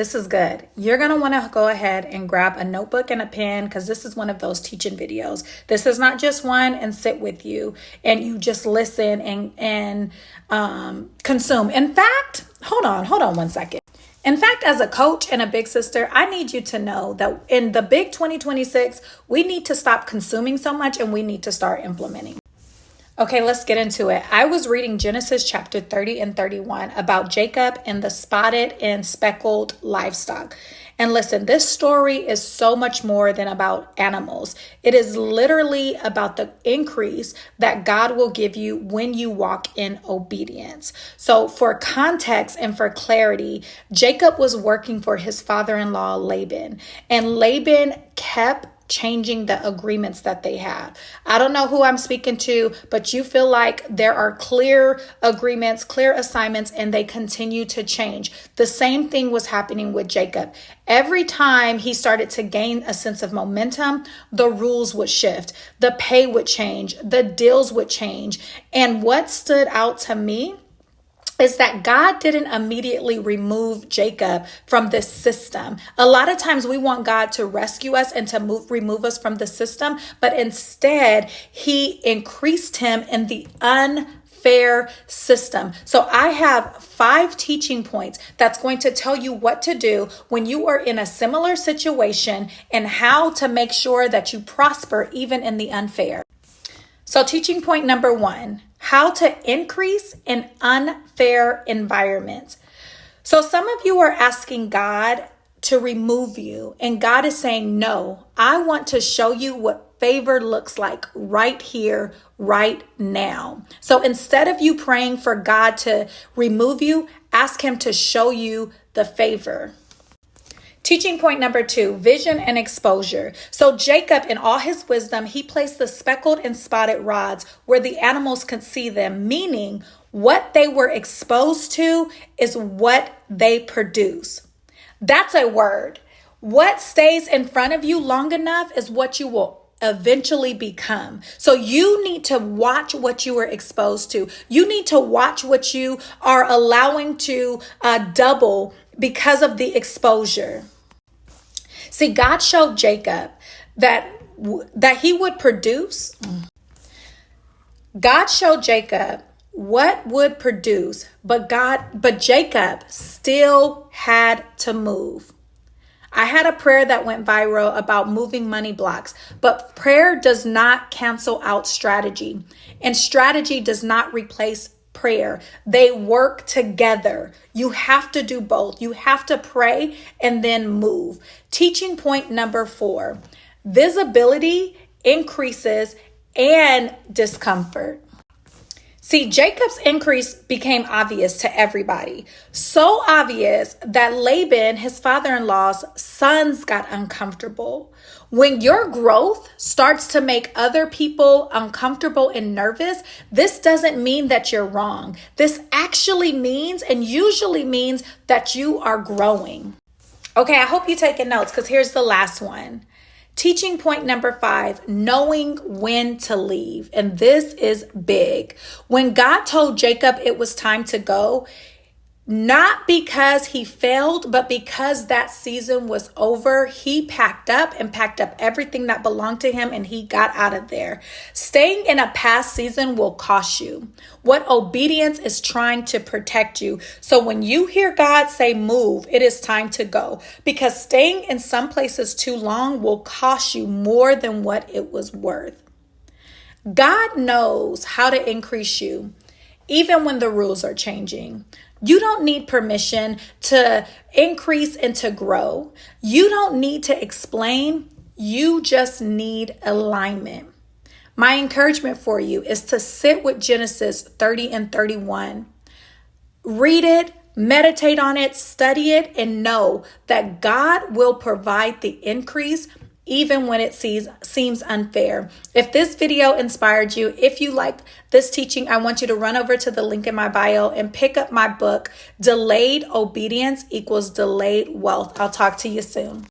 This is good. You're going to want to go ahead and grab a notebook and a pen because this is one of those teaching videos. This is not just one and sit with you and you just listen and consume. In fact, hold on 1 second. In fact, as a coach and a big sister, I need you to know that in the big 2026, we need to stop consuming so much and we need to start implementing. Okay, let's get into it. I was reading Genesis chapter 30 and 31 about Jacob and the spotted and speckled livestock. And listen, this story is so much more than about animals. It is literally about the increase that God will give you when you walk in obedience. So for context and for clarity, Jacob was working for his father-in-law, Laban, and Laban kept changing the agreements that they have. I don't know who I'm speaking to, but you feel like there are clear agreements, clear assignments, and they continue to change. The same thing was happening with Jacob. Every time he started to gain a sense of momentum, the rules would shift, the pay would change, the deals would change. And what stood out to me is that God didn't immediately remove Jacob from this system. A lot of times we want God to rescue us and to remove us from the system, but instead he increased him in the unfair system. So I have 5 teaching points that's going to tell you what to do when you are in a similar situation and how to make sure that you prosper even in the unfair. So teaching point number 1, how to increase in unfair environments. So some of you are asking God to remove you, and God is saying, no, I want to show you what favor looks like right here, right now. So instead of you praying for God to remove you, ask him to show you the favor. Teaching point number 2, vision and exposure. So Jacob, in all his wisdom, he placed the speckled and spotted rods where the animals could see them, meaning what they were exposed to is what they produce. That's a word. What stays in front of you long enough is what you will eventually become. So you need to watch what you are exposed to. You need to watch what you are allowing to double because of the exposure. See, God showed Jacob that he would produce. God showed Jacob what would produce, but Jacob still had to move. I had a prayer that went viral about moving money blocks, but prayer does not cancel out strategy, and strategy does not replace prayer. They work together. You have to do both. You have to pray and then move. Teaching point number 4, visibility increases and discomfort. See, Jacob's increase became obvious to everybody. So obvious that Laban, his father-in-law's sons, got uncomfortable. When your growth starts to make other people uncomfortable and nervous, this doesn't mean that you're wrong. This actually means and usually means that you are growing. Okay, I hope you're taking notes because here's the last one. Teaching point number 5, knowing when to leave. And this is big. When God told Jacob it was time to go, not because he failed, but because that season was over, he packed up everything that belonged to him and he got out of there. Staying in a past season will cost you what obedience is trying to protect you. So when you hear God say move, it is time to go, because staying in some places too long will cost you more than what it was worth. God knows how to increase you, even when the rules are changing. You don't need permission to increase and to grow. You don't need to explain. You just need alignment. My encouragement for you is to sit with Genesis 30 and 31. Read it, meditate on it, study it, and know that God will provide the increase even when it seems unfair. If this video inspired you, if you liked this teaching, I want you to run over to the link in my bio and pick up my book, Delayed Obedience Equals Delayed Wealth. I'll talk to you soon.